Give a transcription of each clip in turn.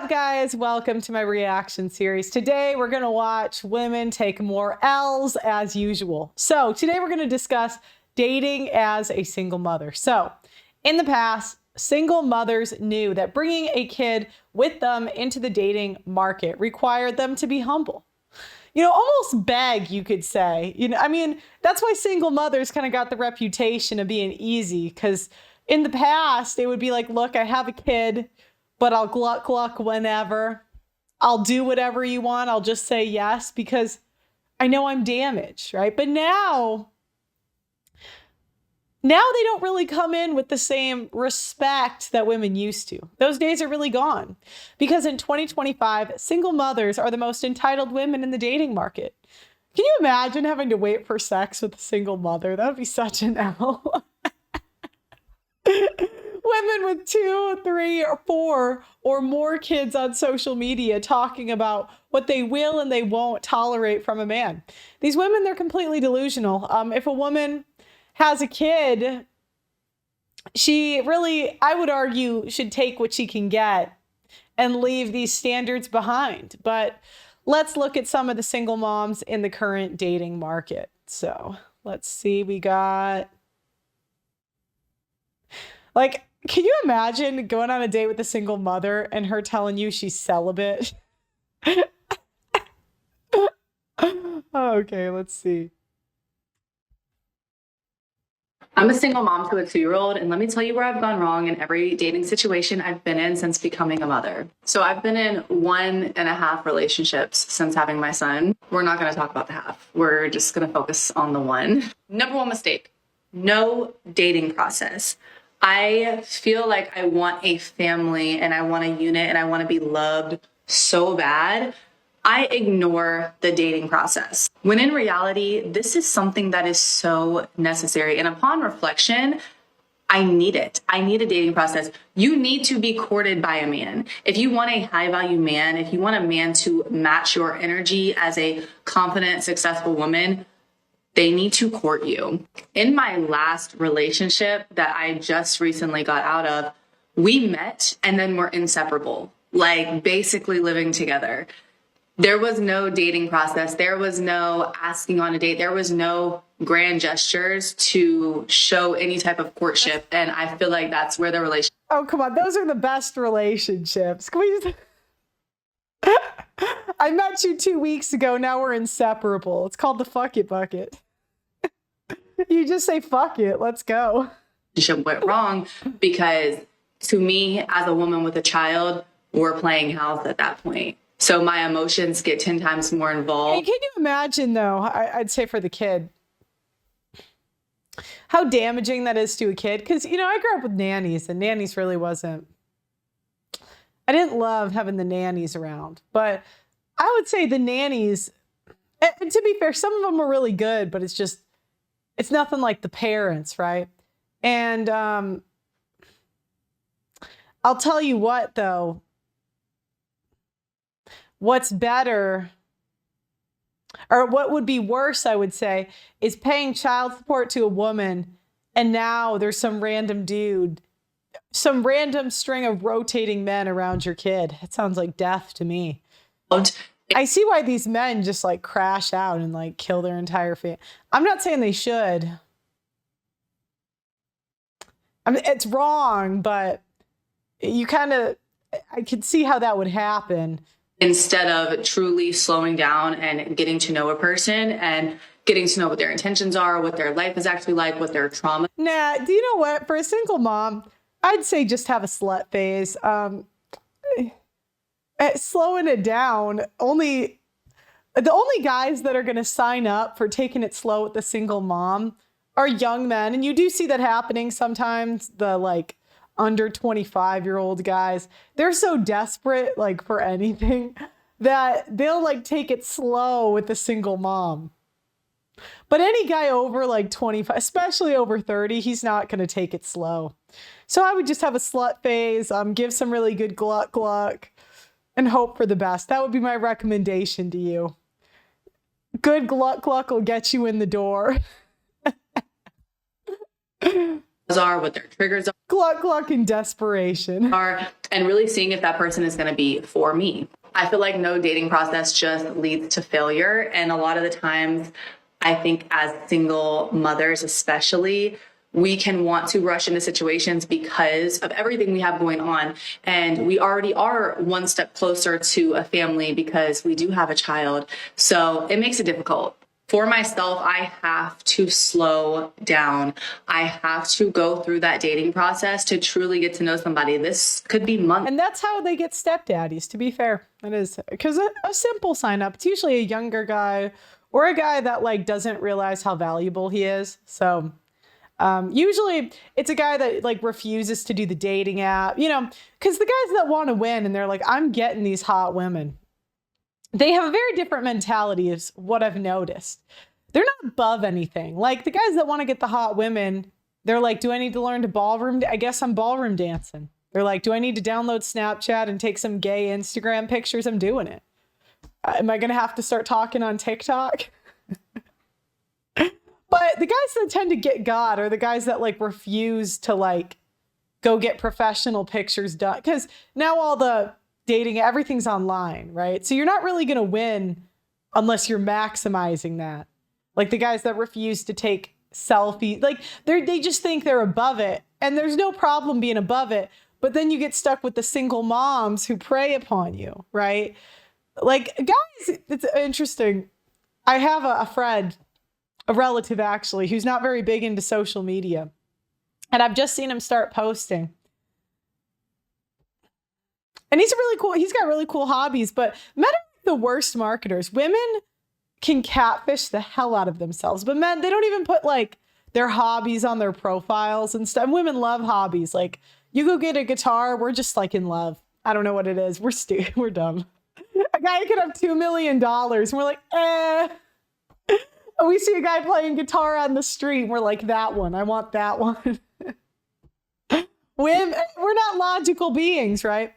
up, guys? Welcome to my reaction series. Today, we're going to watch women take more L's as usual. So today we're going to discuss dating as a single mother. So in the past, single mothers knew that bringing a kid with them into the dating market required them to be humble. You know, almost beg, you could say. You know, I mean, that's why single mothers kind of got the reputation of being easy, because in the past, they would be like, look, I have a kid, but I'll gluck whenever. I'll do whatever you want. I'll just say yes because I know I'm damaged, right? But now they don't really come in with the same respect that women used to. Those days are really gone because in 2025, single mothers are the most entitled women in the dating market. Can you imagine having to wait for sex with a single mother? That would be such an L. Women with 2, 3, or 4 or more kids on social media talking about what they will and they won't tolerate from a man. These women, they're completely delusional. If a woman has a kid, she really, I would argue, should take what she can get and leave these standards behind. But let's look at some of the single moms in the current dating market. So let's see, we got... Like, can you imagine going on a date with a single mother and her telling you she's celibate? Okay, let's see. I'm a single mom to a 2-year-old, and let me tell you where I've gone wrong in every dating situation I've been in since becoming a mother. So I've been in 1.5 relationships since having my son. We're not going to talk about the half. We're just going to focus on the one. Number one mistake, no dating process. I feel like I want a family and I want a unit and I want to be loved so bad. I ignore the dating process. When in reality, this is something that is so necessary. And upon reflection, I need it. I need a dating process. You need to be courted by a man. If you want a high value man, if you want a man to match your energy as a confident, successful woman, they need to court you. In my last relationship that I just recently got out of, we met and then we're inseparable, like basically living together. There was no dating process. There was no asking on a date. There was no grand gestures to show any type of courtship. And I feel like that's where the relationship... Oh, come on. Those are the best relationships. Can we just... I met you 2 weeks ago. Now we're inseparable. It's called the fuck it bucket. You just say, fuck it. Let's go. Went wrong because to me, as a woman with a child, we're playing house at that point. So my emotions get 10 times more involved. Hey, can you imagine, though, I'd say for the kid, how damaging that is to a kid? Because, you know, I grew up with nannies, and nannies really wasn't... I didn't love having the nannies around. But I would say the nannies, and to be fair, some of them were really good, but it's nothing like the parents, right? And I'll tell you what, though, what's better, or what would be worse, I would say, is paying child support to a woman, and now there's some random dude, some random string of rotating men around your kid. It sounds like death to me. I see why these men just like crash out and like kill their entire family. I'm not saying they should. I mean, it's wrong, but you kind of, I could see how that would happen. Instead of truly slowing down and getting to know a person and getting to know what their intentions are, what their life is actually like, what their trauma. Nah, do you know what? For a single mom, I'd say just have a slut phase. Slowing it down, the only guys that are going to sign up for taking it slow with the single mom are young men. And you do see that happening sometimes. The like under 25-year-old guys, they're so desperate like for anything that they'll like take it slow with the single mom. But any guy over like 25, especially over 30, he's not going to take it slow. So I would just have a slut phase, give some really good gluck, and hope for the best. That would be my recommendation to you. Good gluck will get you in the door. are, what their triggers Gluck, gluck, in desperation. are, and really seeing if that person is going to be for me. I feel like no dating process just leads to failure. And a lot of the times, I think as single mothers, especially, we can want to rush into situations because of everything we have going on. And we already are one step closer to a family because we do have a child. So it makes it difficult. For myself, I have to slow down. I have to go through that dating process to truly get to know somebody. This could be months. And that's how they get stepdaddies, to be fair. It is because a simple sign up, it's usually a younger guy or a guy that like doesn't realize how valuable he is. So usually it's a guy that like refuses to do the dating app, you know, because the guys that want to win and they're like, I'm getting these hot women. They have a very different mentality is what I've noticed. They're not above anything. Like the guys that want to get the hot women, they're like, do I need to learn to ballroom? I guess I'm ballroom dancing. They're like, do I need to download Snapchat and take some gay Instagram pictures? I'm doing it. Am I going to have to start talking on TikTok? But the guys that tend to get God are the guys that like refuse to like go get professional pictures done. Because now all the dating, everything's online, right? So you're not really going to win unless you're maximizing that. Like the guys that refuse to take selfies, like they just think they're above it. And there's no problem being above it. But then you get stuck with the single moms who prey upon you, right? Like guys, it's interesting. I have a friend, a relative actually, who's not very big into social media. And I've just seen him start posting. And he's really cool. He's got really cool hobbies, but men are the worst marketers. Women can catfish the hell out of themselves, but men, they don't even put like their hobbies on their profiles and stuff. Women love hobbies. Like you go get a guitar, we're just like in love. I don't know what it is. We're dumb. A guy could have $2 million. And we're like, eh. And we see a guy playing guitar on the street. And we're like, that one. I want that one. We're not logical beings, right?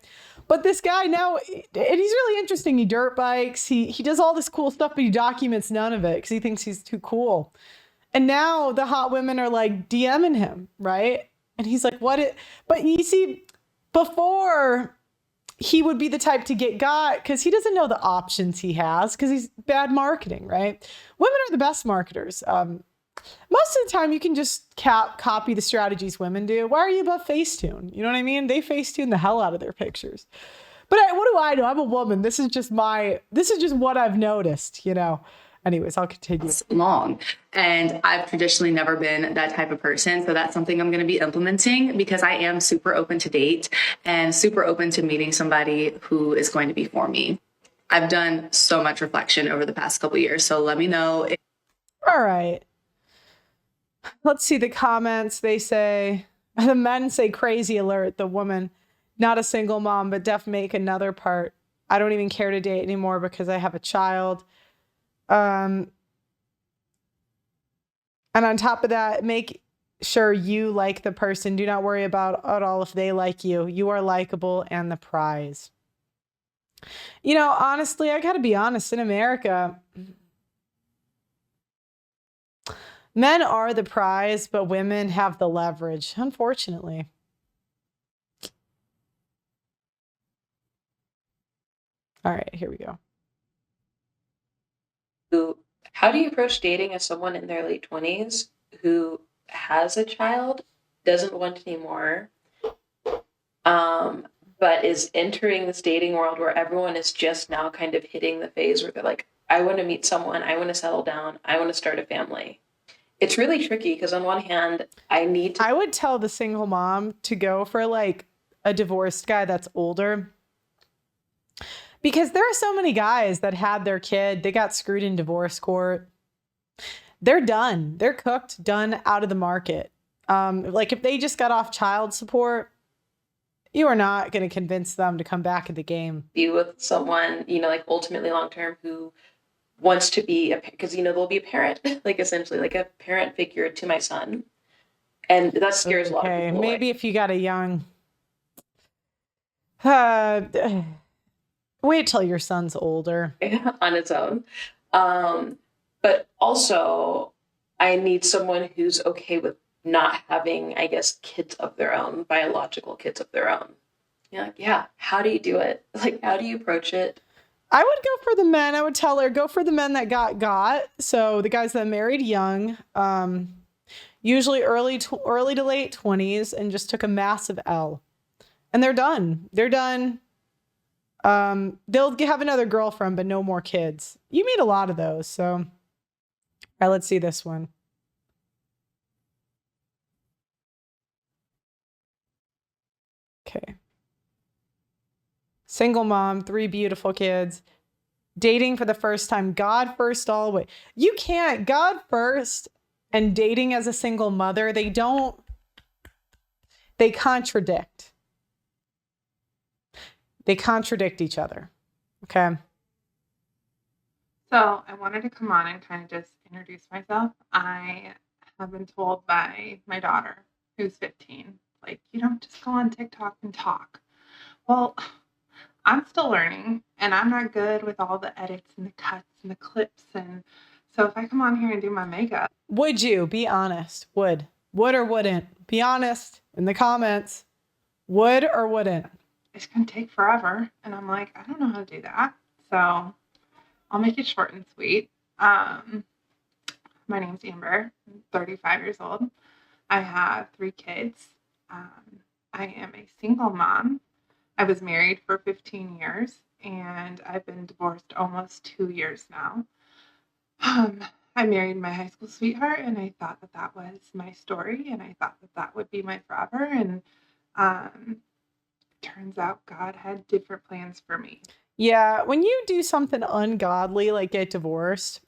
But this guy now, and he's really interesting. He dirt bikes. He does all this cool stuff, but he documents none of it because he thinks he's too cool. And now the hot women are like DMing him, right? And he's like, but you see, before he would be the type to get got because he doesn't know the options he has because he's bad marketing, right? Women are the best marketers. Most of the time you can just copy the strategies women do. Why are you above Facetune? You know what I mean? They Facetune the hell out of their pictures. But what do I know? I'm a woman. This is just what I've noticed, you know? Anyways, I'll continue. Long. And I've traditionally never been that type of person. So that's something I'm going to be implementing because I am super open to date and super open to meeting somebody who is going to be for me. I've done so much reflection over the past couple of years. So let me know. All right. Let's see the comments. They say, the men say crazy alert. The woman, not a single mom, but def make another part. I don't even care to date anymore because I have a child. And on top of that, make sure you like the person. Do not worry about at all if they like you. You are likable and the prize. You know, honestly, I got to be honest. In America, men are the prize, but women have the leverage, unfortunately. All right, here we go. How do you approach dating as someone in their late 20s who has a child, doesn't want anymore, but is entering this dating world where everyone is just now kind of hitting the phase where they're like, I want to meet someone, I want to settle down, I want to start a family. It's really tricky because on one hand, I would tell the single mom to go for like a divorced guy that's older. Because there are so many guys that had their kid, they got screwed in divorce court. They're done. They're cooked, done, out of the market. Like if they just got off child support, you are not going to convince them to come back in the game. Be with someone, you know, like ultimately long-term who wants to be, because, you know, they'll be a parent, like essentially like a parent figure to my son. And that scares a lot of people. Maybe if you got a young... wait till your son's older. On its own. But also, I need someone who's okay with not having, I guess, kids of their own, biological kids of their own. You're like, yeah, how do you do it? Like, how do you approach it? I would go for the men. I would tell her, go for the men that got. So the guys that married young, usually early to late 20s, and just took a massive L. And they're done. They're done. They'll have another girlfriend, but no more kids. You meet a lot of those. So, all right, let's see this one. Okay. Single mom, 3 beautiful kids, dating for the first time, God first all the way. You can't, God first and dating as a single mother, they contradict. They contradict each other. Okay. So I wanted to come on and kind of just introduce myself. I have been told by my daughter, who's 15, like, you don't just go on TikTok and talk. Well, I'm still learning, and I'm not good with all the edits and the cuts and the clips. And so if I come on here and do my makeup, Would you be honest? Would or wouldn't? Be honest in the comments. Would or wouldn't? it's going to take forever. And I'm like, I don't know how to do that. So I'll make it short and sweet. My name's Amber. I'm 35 years old. I have 3 kids. I am a single mom. I was married for 15 years, and I've been divorced almost 2 years now. I married my high school sweetheart, and I thought that that was my story, and I thought that that would be my forever. And turns out God had different plans for me. Yeah, when you do something ungodly like get divorced,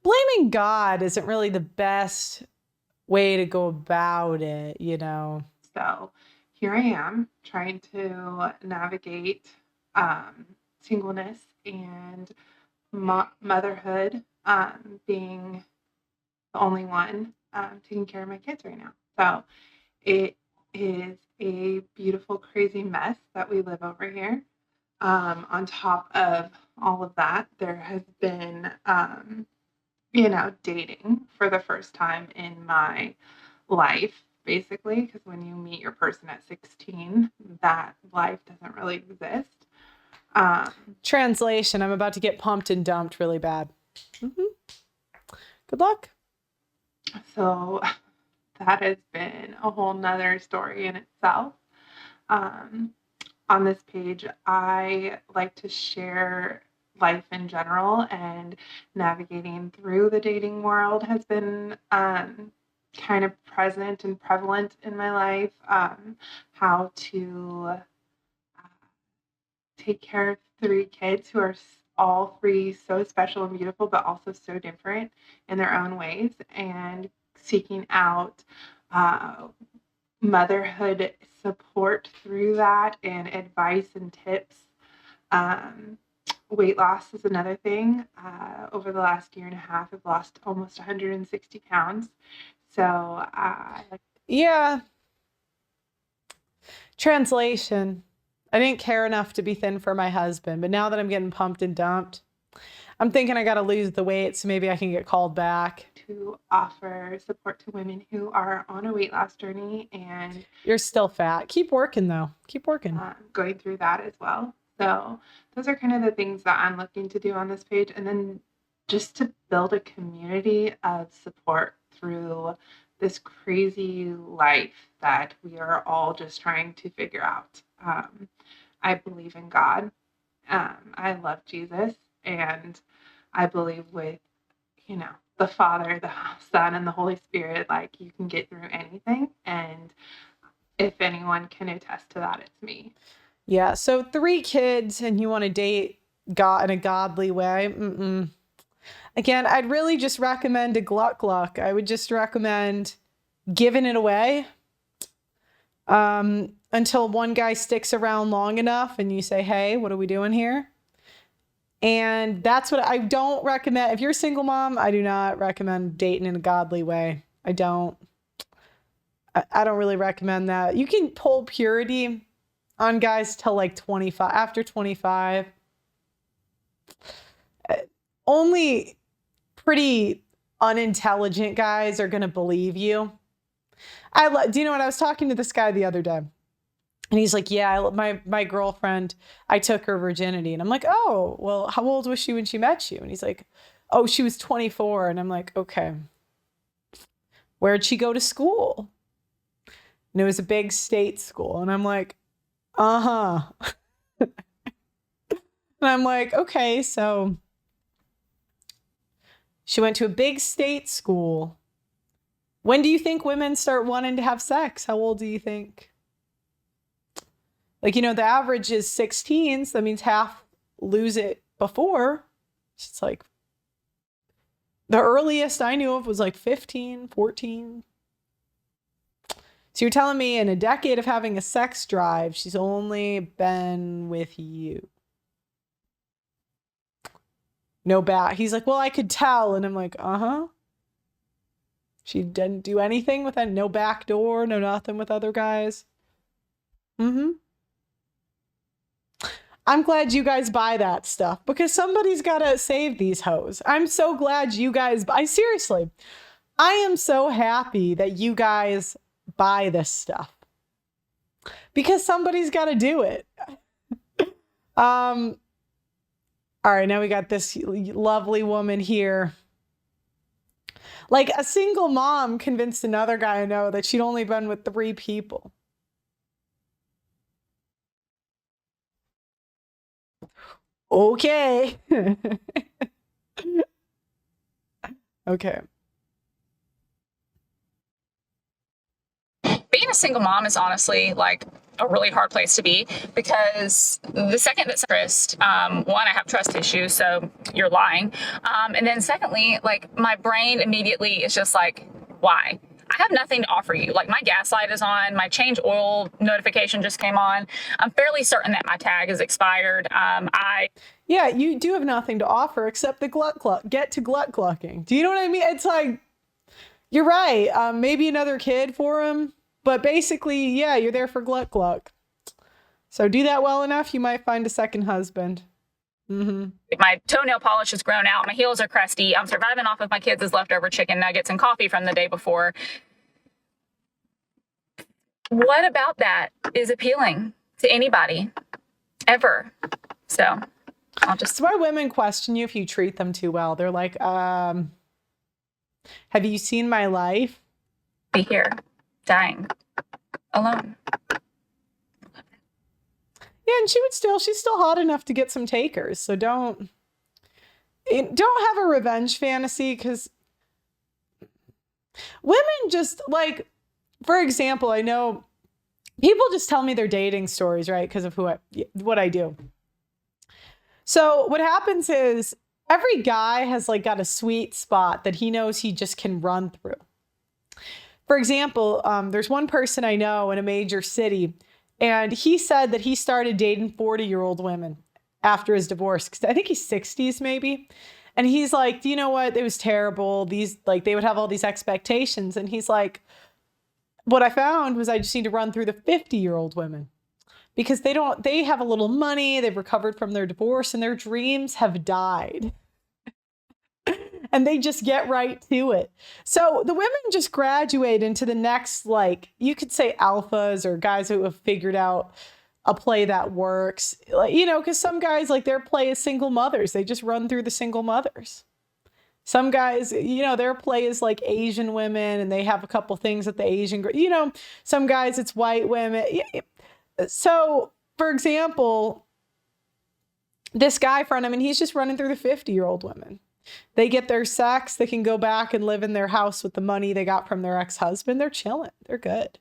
blaming God isn't really the best way to go about it, you know. So here I am trying to navigate singleness and motherhood, being the only one taking care of my kids right now. So it is a beautiful, crazy mess that we live over here. On top of all of that, there has been, dating for the first time in my life, basically, because when you meet your person at 16, that life doesn't really exist. Translation, I'm about to get pumped and dumped really bad. Good luck. So that has been a whole nother story in itself. On this page, I like to share life in general, and navigating through the dating world has been kind of present and prevalent in my life. How to take care of 3 kids who are all 3 so special and beautiful, but also so different in their own ways, and seeking out motherhood support through that, and advice and tips. Weight loss is another thing. Over the last year and a half, I've lost almost 160 pounds. So, Yeah. Translation, I didn't care enough to be thin for my husband, but now that I'm getting pumped and dumped, I'm thinking I got to lose the weight so maybe I can get called back. To offer support to women who are on a weight loss journey and You're still fat. Keep working though. Keep working. Going through that as well. So those are kind of the things that I'm looking to do on this page. And then just to build a community of support through this crazy life that we are all just trying to figure out. I believe in God. I love Jesus. And I believe with, the Father, the Son, and the Holy Spirit, like, you can get through anything. And if anyone can attest to that, it's me. Yeah. So 3 kids and you want to date God in a godly way. Again, I'd really just recommend a gluck. I would just recommend giving it away until one guy sticks around long enough and you say, hey, what are we doing here? And that's what I don't recommend. If you're a single mom, I do not recommend dating in a godly way. I don't really recommend that. You can pull purity on guys till like 25, after 25. Only pretty unintelligent guys are going to believe you. Do you know what? I was talking to this guy the other day, and he's like, yeah, my girlfriend, I took her virginity. And I'm like, oh, well, how old was she when she met you? And he's like, oh, she was 24. And I'm like, okay, where'd she go to school? And it was a big state school. And I'm like, uh-huh. And I'm like, okay, so she went to a big state school. When do you think women start wanting to have sex? How old do you think? Like, you know, the average is 16, so that means half lose it before. It's like the earliest I knew of was like 15, 14. So you're telling me in a decade of having a sex drive, she's only been with you. No back. He's like, well, I could tell. And I'm like, uh-huh. She didn't do anything with that. No back door, no nothing with other guys. Mm-hmm. I'm glad you guys buy that stuff because somebody's got to save these hoes. I'm so glad you guys seriously, I am so happy that you guys buy this stuff because somebody's got to do it. All right, now we got this lovely woman here. Like a single mom convinced another guy I know that she'd only been with 3 people. Okay. Okay. Being a single mom is honestly like a really hard place to be because the second that's interest, one, I have trust issues, so you're lying. And then secondly, like my brain immediately is just like, why? I have nothing to offer you. Like my gas light is on, my change oil notification just came on. I'm fairly certain that my tag is expired. Yeah, you do have nothing to offer except the glut cluck. Get to glut clucking. Do you know what I mean? It's like, you're right. Maybe another kid for him. But basically, yeah, you're there for glut gluck. So do that well enough, you might find a second husband. Mm-hmm. My toenail polish has grown out. My heels are crusty. I'm surviving off of my kids' leftover chicken nuggets and coffee from the day before. What about that is appealing to anybody ever? So That's why women question you if you treat them too well. They're like, have you seen my life? Be here, dying, alone. Yeah, and she's still hot enough to get some takers. So don't have a revenge fantasy because women just like, for example, I know people just tell me their dating stories, right? Because of what I do. So what happens is every guy has like got a sweet spot that he knows he just can run through. For example, there's one person I know in a major city, and he said that he started dating 40-year-old women after his divorce. I think he's 60s maybe. And he's like, do you know what? It was terrible. They would have all these expectations. And he's like, what I found was I just need to run through the 50-year-old women because they have a little money. They've recovered from their divorce and their dreams have died. And they just get right to it. So the women just graduate into the next, like, you could say alphas or guys who have figured out a play that works. Like, you know, because some guys, like, their play is single mothers. They just run through the single mothers. Some guys, you know, their play is like Asian women and they have a couple things that the Asian, you know, some guys it's white women. So, for example, this guy friend, I mean, he's just running through the 50-year-old women. They get their sex. They can go back and live in their house with the money they got from their ex-husband. They're chilling. They're good.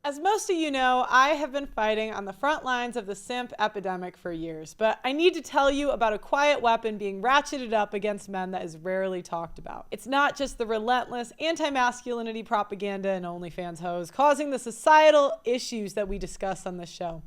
As most of you know, I have been fighting on the front lines of the simp epidemic for years, but I need to tell you about a quiet weapon being ratcheted up against men that is rarely talked about. It's not just the relentless anti-masculinity propaganda and OnlyFans hoes causing the societal issues that we discuss on this show.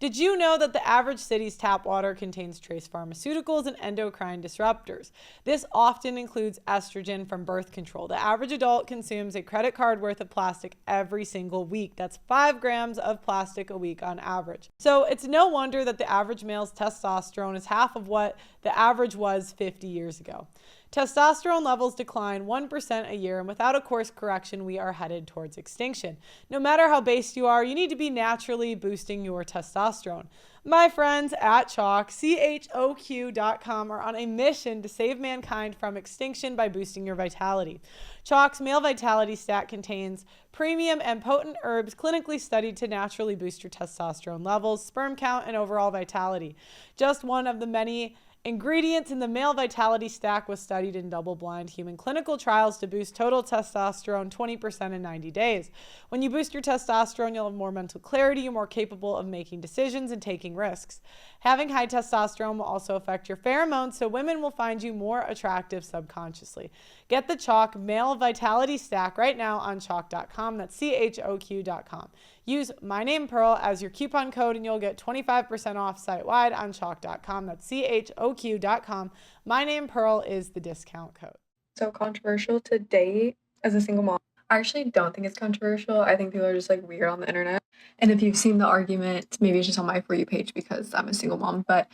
Did you know that the average city's tap water contains trace pharmaceuticals and endocrine disruptors? This often includes estrogen from birth control. The average adult consumes a credit card worth of plastic every single week. That's 5 grams of plastic a week on average. So it's no wonder that the average male's testosterone is half of what the average was 50 years ago. Testosterone levels decline 1% a year, and without a course correction, we are headed towards extinction. No matter how based you are, you need to be naturally boosting your testosterone. My friends at Chalk, CHOQ.com, are on a mission to save mankind from extinction by boosting your vitality. Chalk's Male Vitality Stack contains premium and potent herbs clinically studied to naturally boost your testosterone levels, sperm count, and overall vitality. Just one of the many ingredients in the Male Vitality Stack was studied in double-blind human clinical trials to boost total testosterone 20% in 90 days. When you boost your testosterone, you'll have more mental clarity, you're more capable of making decisions and taking risks. Having high testosterone will also affect your pheromones, so women will find you more attractive subconsciously. Get the Chalk Male Vitality Stack right now on chalk.com. That's CHOQ.com. Use my name Pearl as your coupon code and you'll get 25% off site-wide on chalk.com. That's CHOQ.com. My name Pearl is the discount code. So controversial to date as a single mom. I actually don't think it's controversial. I think people are just like weird on the internet. And if you've seen the argument, maybe it's just on my For You page because I'm a single mom, but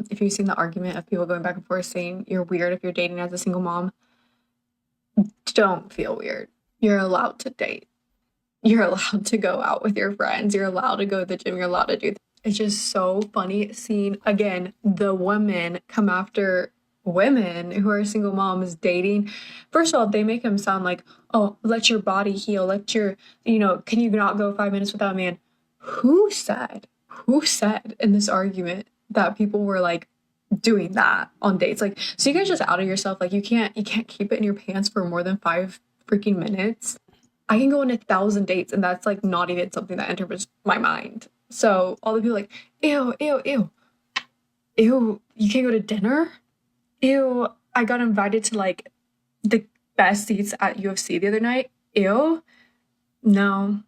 if you've seen the argument of people going back and forth saying you're weird if you're dating as a single mom, don't feel weird. You're allowed to date. You're allowed to go out with your friends. You're allowed to go to the gym. You're allowed to do. It's just so funny seeing, again, the women come after women who are single moms dating. First of all, they make them sound like, oh, let your body heal. Let your, can you not go 5 minutes without a man? Who said in this argument that people were like doing that on dates? Like, so you guys just outed yourself. Like you can't keep it in your pants for more than 5 freaking minutes. I can go on 1,000 dates and that's like not even something that enters my mind. So all the people like, ew, you can't go to dinner? Ew, I got invited to like the best seats at UFC the other night. Ew, no,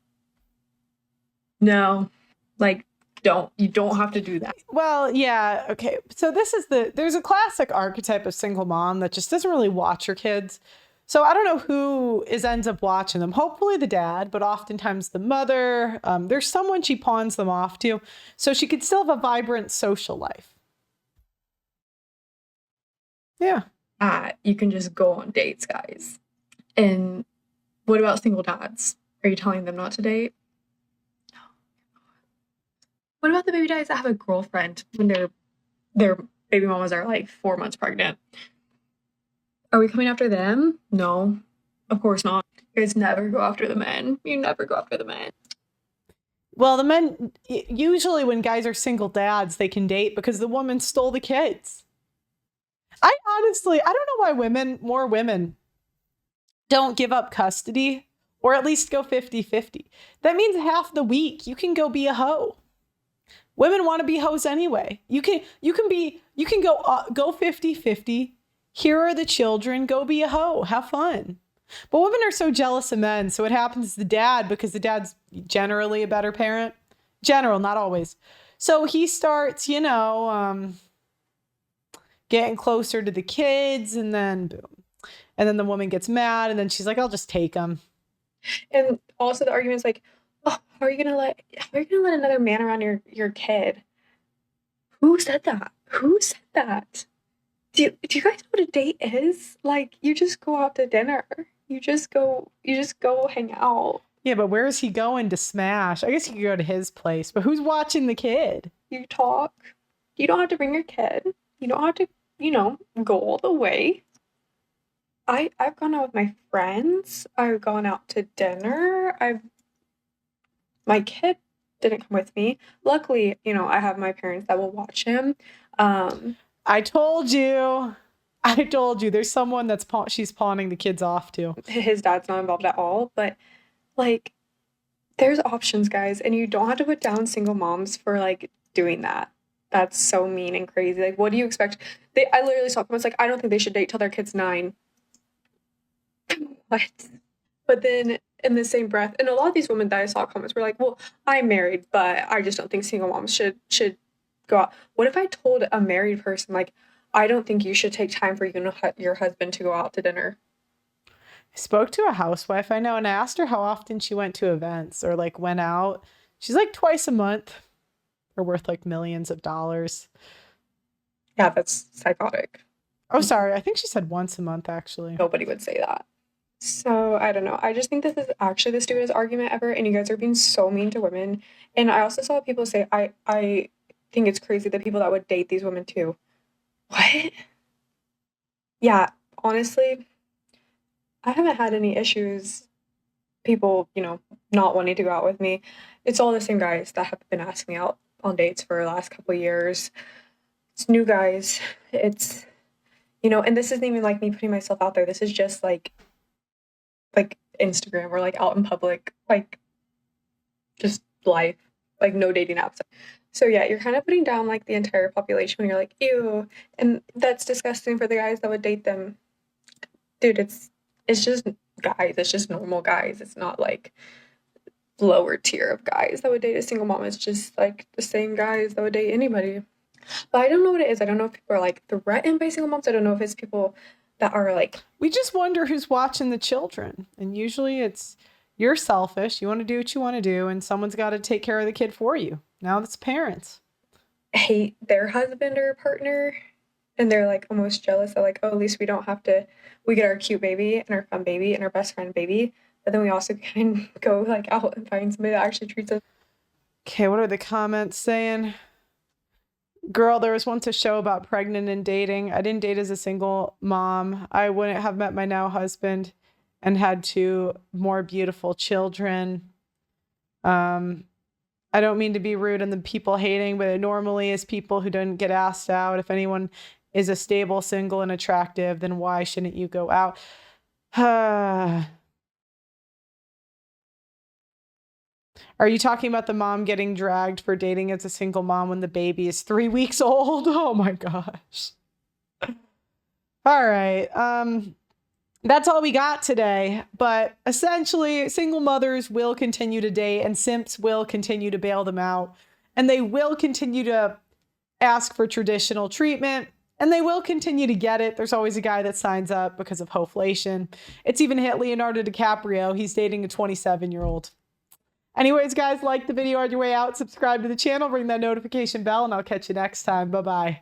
like you don't have to do that. Well, yeah, okay. So there's a classic archetype of single mom that just doesn't really watch her kids. So I don't know who ends up watching them. Hopefully the dad, but oftentimes the mother. There's someone she pawns them off to, so she could still have a vibrant social life. Yeah. You can just go on dates, guys. And what about single dads? Are you telling them not to date? What about the baby dads that have a girlfriend when their baby mamas are like 4 months pregnant? Are we coming after them? No, of course not. You guys never go after the men. You never go after the men. Well, the men, usually when guys are single dads, they can date because the woman stole the kids. I don't know why more women don't give up custody or at least go 50-50. That means half the week you can go be a hoe. Women want to be hoes anyway. You can go 50-50. Here are the children. Go be a hoe. Have fun. But women are so jealous of men. So what happens is the dad, because the dad's generally a better parent. General, not always. So he starts, getting closer to the kids, and then boom. And then the woman gets mad, and then she's like, I'll just take them. And also the argument's like, oh, how are you gonna let another man around your kid? Who said that? Do you guys know what a date is? Like, you just go out to dinner. You just go hang out. Yeah, but where is he going to smash? I guess he could go to his place, but who's watching the kid? You talk. You don't have to bring your kid. You don't have to, go all the way. I've gone out with my friends. I've gone out to dinner. My kid didn't come with me. Luckily, I have my parents that will watch him. I told you. There's someone she's pawning the kids off to. His dad's not involved at all, but like, there's options, guys, and you don't have to put down single moms for like doing that. That's so mean and crazy. Like, what do you expect? I literally saw comments like, I don't think they should date till their kid's 9. What? But then in the same breath, and a lot of these women that I saw comments were like, well, I'm married, but I just don't think single moms should go out. What if I told a married person, like, I don't think you should take time for your husband to go out to dinner? I spoke to a housewife I know, and I asked her how often she went to events or like went out. She's like twice a month. They're worth like millions of dollars. Yeah, that's psychotic. Oh, sorry. I think she said once a month, actually. Nobody would say that. So I don't know. I just think this is actually the stupidest argument ever, and you guys are being so mean to women. And I also saw people say, I think it's crazy the people that would date these women too. What? Yeah, honestly, I haven't had any issues, people, not wanting to go out with me. It's all the same guys that have been asking me out on dates for the last couple of years. It's new guys. It's, and this isn't even like me putting myself out there. This is just like Instagram or like out in public, like just life, like no dating apps. So yeah, you're kind of putting down like the entire population when you're like, ew, and that's disgusting for the guys that would date them. Dude, it's just guys. It's just normal guys. It's not like lower tier of guys that would date a single mom. It's just like the same guys that would date anybody. But I don't know what it is. I don't know if people are like threatened by single moms. I don't know if it's people that are like, we just wonder who's watching the children. And usually it's you're selfish. You want to do what you want to do. And someone's got to take care of the kid for you. Now it's parents. Hate their husband or partner. And they're like almost jealous. They're like, oh, at least we don't have to, we get our cute baby and our fun baby and our best friend baby. But then we also can go like out and find somebody that actually treats us. Okay, what are the comments saying? Girl, there was once a show about pregnant and dating. I didn't date as a single mom. I wouldn't have met my now husband and had 2 more beautiful children. I don't mean to be rude and the people hating, but it normally is people who don't get asked out. If anyone is a stable, single, and attractive, then why shouldn't you go out? Are you talking about the mom getting dragged for dating as a single mom when the baby is 3 weeks old? Oh my gosh. All right. That's all we got today. But essentially, single mothers will continue to date and simps will continue to bail them out. And they will continue to ask for traditional treatment. And they will continue to get it. There's always a guy that signs up because of hoflation. It's even hit Leonardo DiCaprio. He's dating a 27-year-old. Anyways, guys, like the video on your way out, subscribe to the channel, ring that notification bell, and I'll catch you next time. Bye-bye.